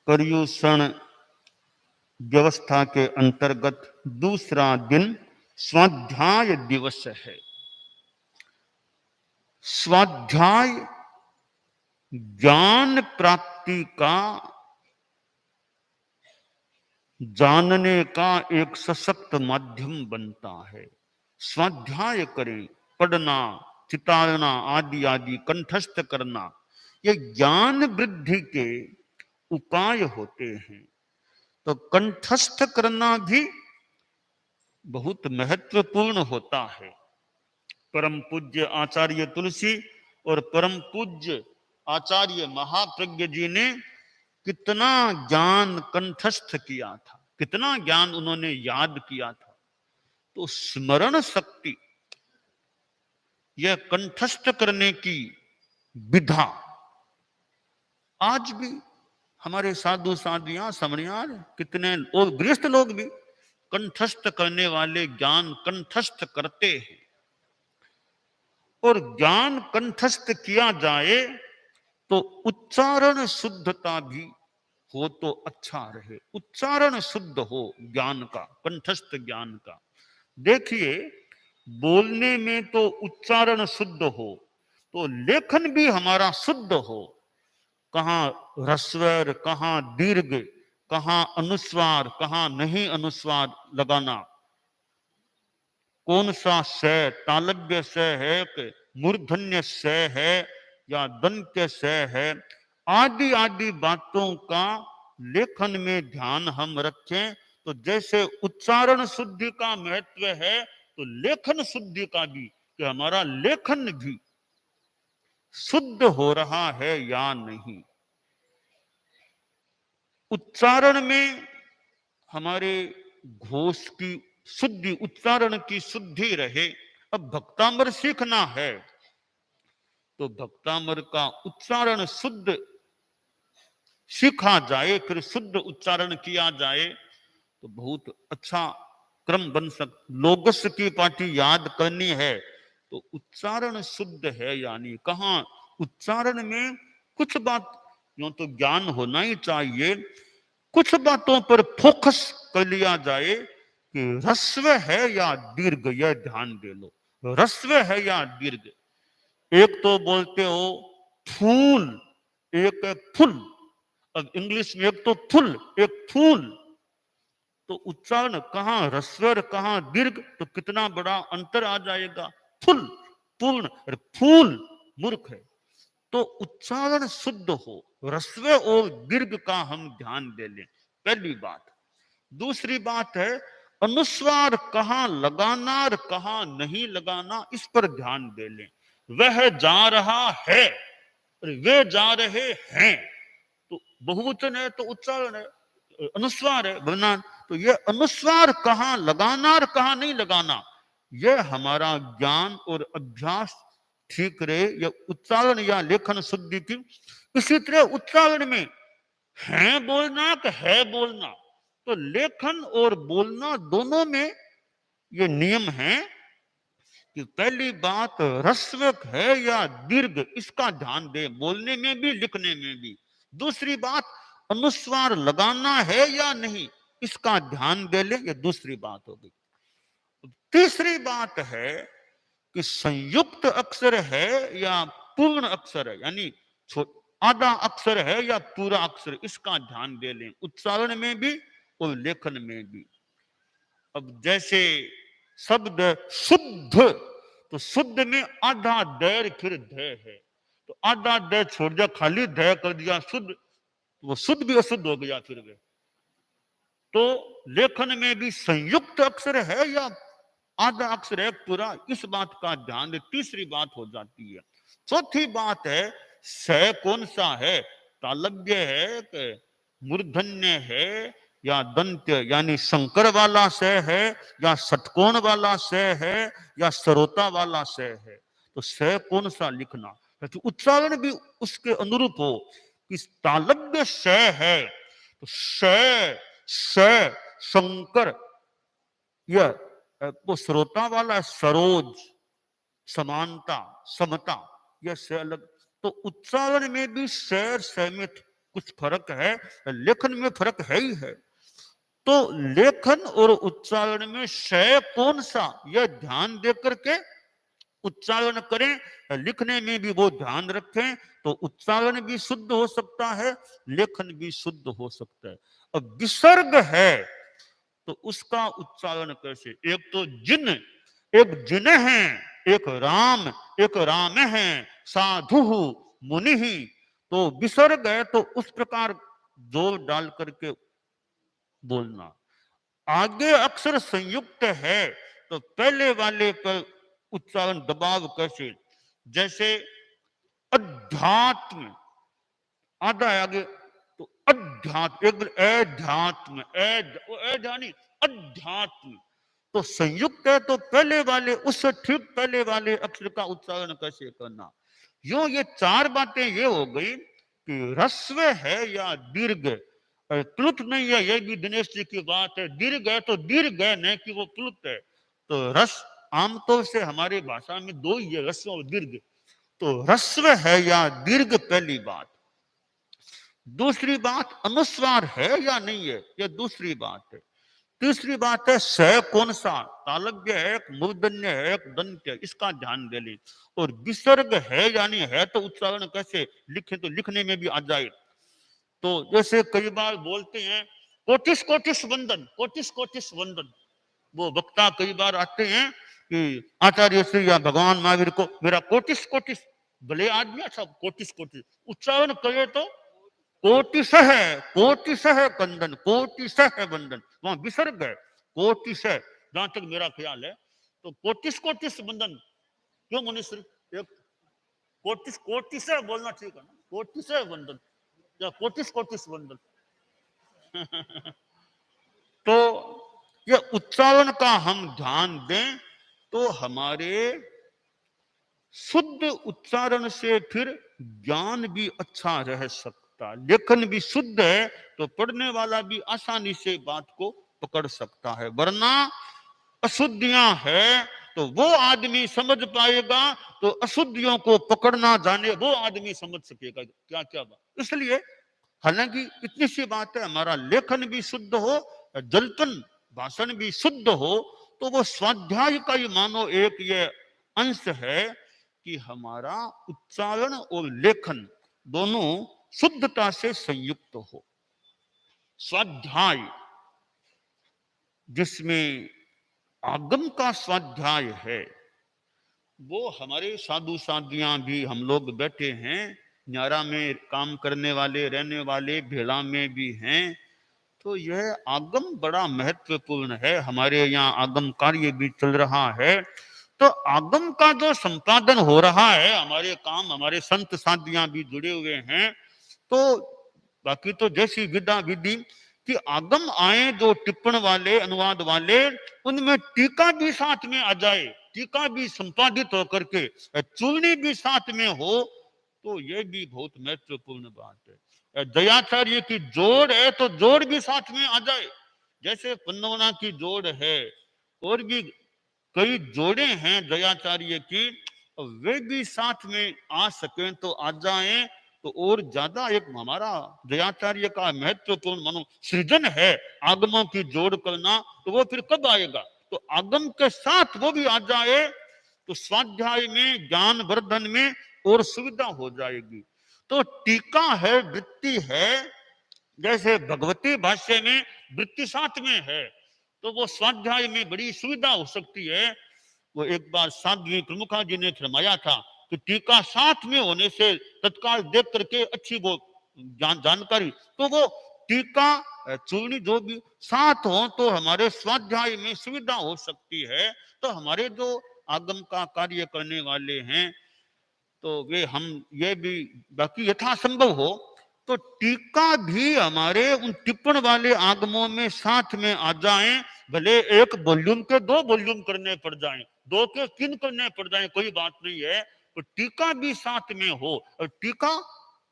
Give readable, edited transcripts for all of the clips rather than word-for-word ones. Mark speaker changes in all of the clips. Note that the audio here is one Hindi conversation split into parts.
Speaker 1: पर्युषण व्यवस्था के अंतर्गत दूसरा दिन स्वाध्याय दिवस है। स्वाध्याय ज्ञान प्राप्ति का, जानने का एक सशक्त माध्यम बनता है। स्वाध्याय करें, पढ़ना, चितारना आदि आदि, कंठस्थ करना, ये ज्ञान वृद्धि के उपाय होते हैं। तो कंठस्थ करना भी बहुत महत्वपूर्ण होता है। परम पूज्य आचार्य तुलसी और परम पूज्य आचार्य महाप्रज्ञ जी ने कितना ज्ञान कंठस्थ किया था, कितना ज्ञान उन्होंने याद किया था। तो स्मरण शक्ति, यह कंठस्थ करने की विधा आज भी हमारे साधु साधियां समणियार कितने और गृहस्थ लोग भी कंठस्थ करने वाले ज्ञान कंठस्थ करते हैं। और ज्ञान कंठस्थ किया जाए तो उच्चारण शुद्धता भी हो तो अच्छा रहे। उच्चारण शुद्ध हो ज्ञान का, कंठस्थ ज्ञान का। देखिए, बोलने में तो उच्चारण शुद्ध हो तो लेखन भी हमारा शुद्ध हो। कहाँ ह्रस्वर, कहाँ दीर्घ, कहाँ अनुस्वार, कहाँ नहीं अनुस्वार लगाना, कौन सा स तालव्य स है कि मूर्धन्य स है या दंत्य स है, आदि आदि बातों का लेखन में ध्यान हम रखें। तो जैसे उच्चारण शुद्धि का महत्व है तो लेखन शुद्धि का भी, कि हमारा लेखन भी शुद्ध हो रहा है या नहीं। उच्चारण में हमारे घोष की शुद्धि, उच्चारण की शुद्धि रहे। अब भक्तामर सीखना है तो भक्तामर का उच्चारण शुद्ध सीखा जाए, फिर शुद्ध उच्चारण किया जाए तो बहुत अच्छा क्रम बन लोगस की पाठी याद करनी है तो उच्चारण शुद्ध है, यानी कहाँ उच्चारण में कुछ बात, यूं तो ज्ञान होना ही चाहिए, कुछ बातों पर फोकस कर लिया जाए कि ह्रस्व है या दीर्घ, यह ध्यान दे लो, ह्रस्व है या दीर्घ। एक तो बोलते हो फूल, एक है फुल। अब इंग्लिश में एक तो फुल, एक फूल, तो उच्चारण कहाँ ह्रस्व कहाँ दीर्घ, तो कितना बड़ा अंतर आ जाएगा। फुल पूर्ण, फूल मूर्ख है। तो उच्चारण शुद्ध हो, ह्रस्व और दीर्घ का हम ध्यान दे लें, पहली बात। दूसरी बात है अनुस्वार कहाँ लगाना और कहाँ नहीं लगाना, इस पर ध्यान दे लें। वह जा रहा है और वे जा रहे हैं, तो बहुवचन है तो उच्चारण है, अनुस्वार है बनान। तो यह अनुस्वार कहाँ लगाना और कहाँ नहीं लगाना, यह हमारा ज्ञान और अभ्यास ठीक रहे, या उच्चारण या लेखन शुद्धि की। इसी तरह उच्चारण में है बोलना कि है बोलना, तो लेखन और बोलना दोनों में ये नियम है कि पहली बात ह्रस्व है या दीर्घ, इसका ध्यान दे, बोलने में भी लिखने में भी। दूसरी बात अनुस्वार लगाना है या नहीं, इसका ध्यान दे ले, ये दूसरी बात हो गई। तीसरी बात है कि संयुक्त अक्षर है या पूर्ण अक्षर है, यानी आधा अक्षर है या पूरा अक्षर, इसका ध्यान दे लें, उच्चारण में भी और लेखन में भी। अब जैसे शब्द शुद्ध, तो शुद्ध में आधा दैर फिर ध है, तो आधा द छोड़ दिया, खाली ध कर दिया शुद्ध, वो शुद्ध भी अशुद्ध हो गया फिर वे। तो लेखन में भी संयुक्त अक्षर है या आधा अक्षर है पूरा, इस बात का ध्यान दे, तीसरी बात हो जाती है। चौथी बात है स कौन सा है, तालव्य है कि मूर्धन्य है या दंत्य, यानी शंकर वाला स है या षटकोण वाला स है या सरोता वाला स है, तो स कौन सा लिखना, तो उच्चारण भी उसके अनुरूप हो कि तालव्य स है तो स शंकर, यह वो श्रोता वाला सरोज, समानता, समता, यह से अलग। तो उच्चारण में भी शैर सहमित कुछ फर्क है, लेखन में फर्क है ही है। तो लेखन और उच्चारण में शय कौन सा, यह ध्यान दे करके उच्चारण करें। लिखने में भी वो ध्यान रखें, तो उच्चारण भी शुद्ध हो सकता है, लेखन भी शुद्ध हो सकता है। अब विसर्ग है तो उसका उच्चारण कैसे? एक तो जिन, एक जिन है, एक राम, एक राम है, साधु मुनि ही। तो विसर्ग है तो उस प्रकार जोर डाल करके बोलना। आगे अक्षर संयुक्त है तो पहले वाले पर उच्चारण दबाव कैसे? जैसे अध्यात्म, आधा है आगे तो अध्यात्म, एक अध्यात्म, अध्यानी अध्यात्म। तो संयुक्त है तो पहले वाले, उससे ठीक पहले वाले अक्षर का उच्चारण कैसे करना। यो ये चार बातें ये हो गई कि ह्रस्व है या दीर्घ। प्लुत नहीं है, ये भी दिनेश जी की बात है। दीर्घ है तो दीर्घ है, नहीं कि वो प्लुत है। तो रस आमतौर से हमारी भाषा में दो ही है, ह्रस्व और दीर्घ। तो ह्रस्व है या दीर्घ पहली बात। दूसरी बात अनुस्वार है या नहीं है, यह दूसरी बात है। तीसरी बात है स कौन सा, तालव्य है, एक मूर्धन्य है, एक दंत्य है, इसका ध्यान दे लें। और विसर्ग है यानी है तो उच्चारण कैसे लिखे, तो लिखने में भी आ जाए। तो जैसे कई बार बोलते हैं कोटिस कोटिस वंदन, कोटिस कोटिस वंदन। वो वक्ता कई बार आते हैं कि आचार्य श्री या भगवान महावीर को मेरा कोटिस कोटिस, भले आदमी अच्छा कोटिस कोटिस, उच्चारण करे तो कोटिस है, कोटिस है कंदन, कोटिस है बंधन, वहां विसर्ग है कोटिस है, जहां तक मेरा ख्याल है। तो कोटिस कोटिस बंधन क्यों मुनिश्री, एक कोटिस कोटिस है बोलना ठीक है ना, कोटिस है बंधन या कोटिस कोटिस बंधन। तो ये उच्चारण का हम ध्यान दें तो हमारे शुद्ध उच्चारण से फिर ज्ञान भी अच्छा रह सकता। लेखन भी शुद्ध है तो पढ़ने वाला भी आसानी से बात को पकड़ सकता है। वरना अशुद्धियां है तो वो आदमी समझ पाएगा, तो अशुद्धियों को पकड़ना जाने वो आदमी समझ सकेगा क्या क्या बात। इसलिए हालांकि इतनी सी बात है, हमारा लेखन भी शुद्ध हो, जल्पन भाषण भी शुद्ध हो, तो वो स्वाध्याय का ही मानो एक ये अंश है कि हमारा उच्चारण और लेखन दोनों शुद्धता से संयुक्त हो। स्वाध्याय जिसमें आगम का स्वाध्याय है, वो हमारे साधु साधियां भी, हम लोग बैठे हैं न्यारा में काम करने वाले रहने वाले भेड़ा में भी हैं, तो यह आगम बड़ा महत्वपूर्ण है। हमारे यहाँ आगम कार्य भी चल रहा है, तो आगम का जो संपादन हो रहा है, हमारे काम, हमारे संत साधियां भी जुड़े हुए हैं। तो बाकी तो जैसी विधा विधि कि आगम आए जो टिप्पण वाले, अनुवाद वाले, उनमें टीका भी साथ में आ जाए, टीका भी संपादित होकर के चूर्णी भी साथ में हो, तो यह भी बहुत महत्वपूर्ण बात है। दयाचार्य की जोड़ है तो जोड़ भी साथ में आ जाए, जैसे पन्नौना की जोड़ है, और भी कई जोड़े हैं दयाचार्य की, वे भी साथ में आ सकें तो आ जाएं, तो और ज्यादा एक हमारा दयाचार्य का महत्वपूर्ण मनो सृजन है आगमों की जोड़ करना। तो वो फिर कब आएगा, तो आगम के साथ वो भी आ जाए तो स्वाध्याय में, ज्ञान वर्धन में और सुविधा हो जाएगी। तो टीका है, वृत्ति है, जैसे भगवती भाष्य में वृत्ति साथ में है, तो वो स्वाध्याय में बड़ी सुविधा हो सकती है। वो एक बार साध्वी प्रमुखा जी ने फरमाया था कि टीका साथ में होने से तत्काल देख करके अच्छी वो जानकारी, तो वो टीका चूर्णी जो भी साथ हो तो हमारे स्वाध्याय में सुविधा हो सकती है। तो हमारे जो आगम का कार्य करने वाले हैं, तो वे हम ये भी बाकी यथासंभव हो तो टीका भी हमारे उन टिप्पण वाले आगमों में साथ में आ जाएं। भले एक वॉल्यूम के दो वॉल्यूम करने पड़ जाएं, दो के तीन करने पड़ जाएं, कोई बात नहीं है, तो टीका भी साथ में हो। और टीका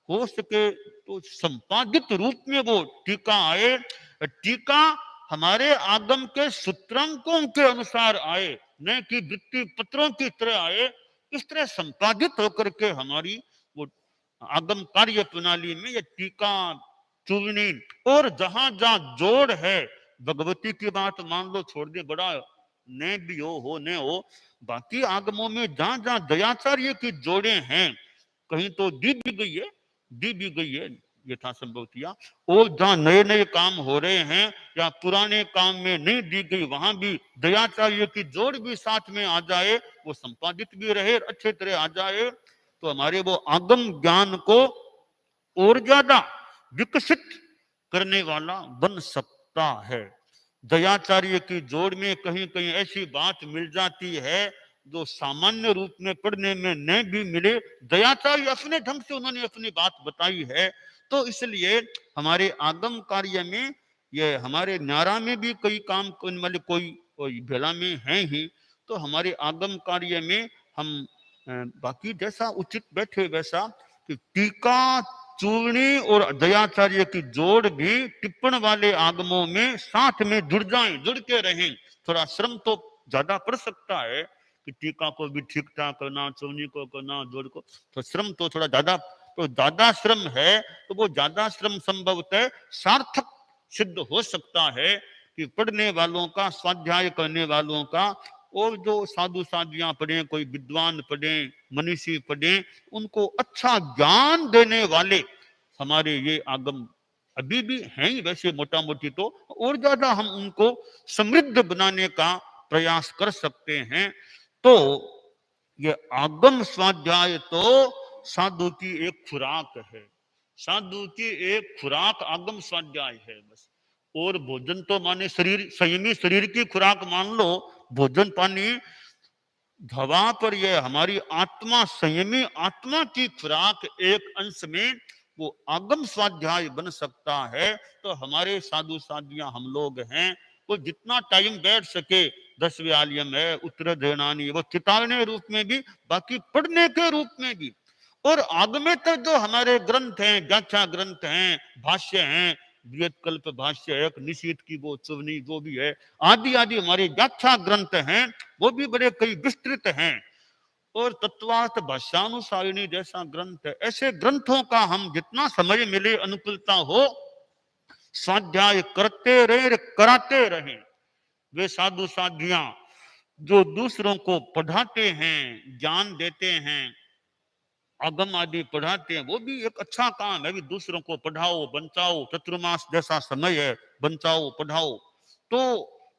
Speaker 1: हो सके तो संपादित रूप में वो टीका आए। टीका हमारे आगम के सूत्रांकों के अनुसार आए, न कि वृत्ति पत्रों की तरह आए। इस तरह संपादित होकर के हमारी वो आगम कार्य प्रणाली में ये टीका चुवनी, और जहां जहां जोड़ है, भगवती की बात मान लो छोड़ दे, बड़ा न भी हो न हो, बाकी आगमों में जहां जहां दयाचार्य की जोड़े हैं, कहीं तो दी भी गई है यथासंभव किया, और जहां नए नए काम हो रहे हैं या पुराने काम में नहीं दी गई, वहां भी दयाचार्य की जोड़ भी साथ में आ जाए, वो संपादित भी रहे, अच्छे तरह आ जाए, तो हमारे वो आगम ज्ञान को और ज्यादा विकसित करने वाला बन सकता है। दयाचार्य की जोड़ में कहीं कहीं ऐसी बात मिल जाती है जो सामान्य रूप में पढ़ने में न भी मिले, दयाचार्य अपने ढंग से उन्होंने अपनी बात बताई है। तो इसलिए हमारे आगम कार्य में, ये हमारे न्यारा में भी कई काम मतलब कोई भेला में है ही, तो हमारे आगम कार्य में हम बाकी जैसा उचित बैठे वैसा, कि टीका चूर्णी और दयाचार्य की जोड़ भी टिप्पण वाले आगमों में साथ में जुड़ जाएं, जुड़ के रहें। थोड़ा श्रम तो ज्यादा पड़ सकता है कि टीका को भी ठीक ठाक करना, चूर्णी को करना, जोड़ को, तो श्रम तो थोड़ा ज्यादा, तो ज्यादा श्रम है, तो वो ज्यादा श्रम संभवतः सार्थक सिद्ध हो सकता है कि पढ़ने वालों का, स्वाध्याय करने वालों का, और जो साधु साधियां पढ़े, कोई विद्वान पढ़े, मनीषी पढ़े, उनको अच्छा ज्ञान देने वाले हमारे ये आगम अभी भी हैं ही वैसे मोटा मोटी तो, और ज्यादा हम उनको समृद्ध बनाने का प्रयास कर सकते हैं। तो ये आगम स्वाध्याय तो साधु की एक खुराक है, साधु की एक खुराक आगम स्वाध्याय है बस। और भोजन तो माने शरीर, संयमी शरीर की खुराक मान लो, भोजन पानी धवा पर यह हमारी आत्मा, संयमी आत्मा की खुराक एक अंश में वो आगम स्वाध्याय बन सकता है। तो हमारे साधु साधियां हम लोग हैं, वो जितना टाइम बैठ सके, 10वें आलियम है, उत्तर दैनानी, वो चितारने रूप में भी, बाकी पढ़ने के रूप में भी, और आगमेतर जो हमारे ग्रंथ हैं, व्याख्या ग्रंथ हैं, भाष्य हैं, कल्प भाष्य है, निशीथ की वो चुवनी जो भी है, आदि आदि हमारे व्याख्या ग्रंथ हैं, वो भी बड़े कई विस्तृत हैं। और तत्वार्थ भाष्यानुसारिणी जैसा ग्रंथ है, ऐसे ग्रंथों का हम जितना समय मिले, अनुकूलता हो, स्वाध्याय करते रहे, कराते रहे। वे साधु साधियां जो दूसरों को पढ़ाते हैं, ज्ञान देते हैं, आगम आदि पढ़ाते हैं, वो भी एक अच्छा काम है। भी दूसरों को पढ़ाओ, बचाओ, चतुर्मास जैसा समय है, बचाओ पढ़ाओ, तो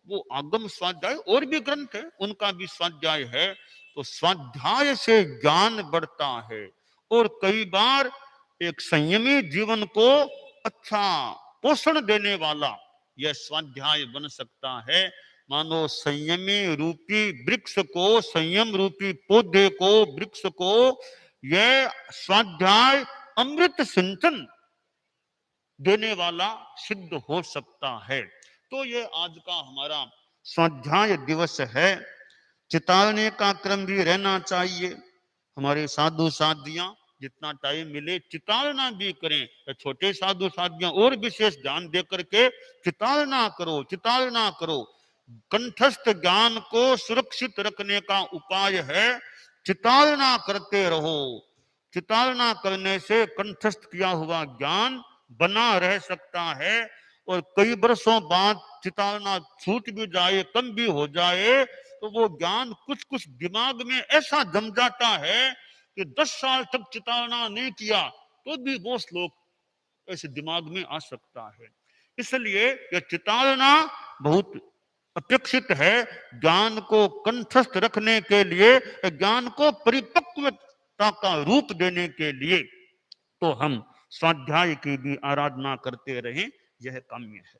Speaker 1: वो आगम स्वाध्याय, और भी ग्रंथ है उनका भी स्वाध्याय है। तो स्वाध्याय से ज्ञान बढ़ता है, और कई बार एक संयमी जीवन को अच्छा पोषण देने वाला यह स्वाध्याय बन सकता है। मानो संयमी रूपी वृक्ष को, संयम रूपी पौधे को, वृक्ष को यह स्वाध्याय अमृत सिंचन देने वाला सिद्ध हो सकता है। तो ये आज का हमारा स्वाध्याय दिवस है। चितारने का क्रम भी रहना चाहिए। हमारे साधु साधियां जितना टाइम मिले चितारना भी करें। छोटे साधु साधियां और विशेष ध्यान दे करके चितारना करो, चितारना करो। कंठस्थ ज्ञान को सुरक्षित रखने का उपाय है चितारना करते रहो। चितारना करने से कंठस्थ किया हुआ ज्ञान बना रह सकता है, और कई वर्षों बाद चितारना छूट भी जाए, कम भी हो जाए, तो वो ज्ञान कुछ कुछ दिमाग में ऐसा जम जाता है कि 10 साल तक चितारना नहीं किया तो भी वो श्लोक ऐसे दिमाग में आ सकता है। इसलिए यह चितारना बहुत अपेक्षित है ज्ञान को कंठस्थ रखने के लिए, ज्ञान को परिपक्वता का रूप देने के लिए। तो हम स्वाध्याय की भी आराधना करते रहें, यह काम्य है।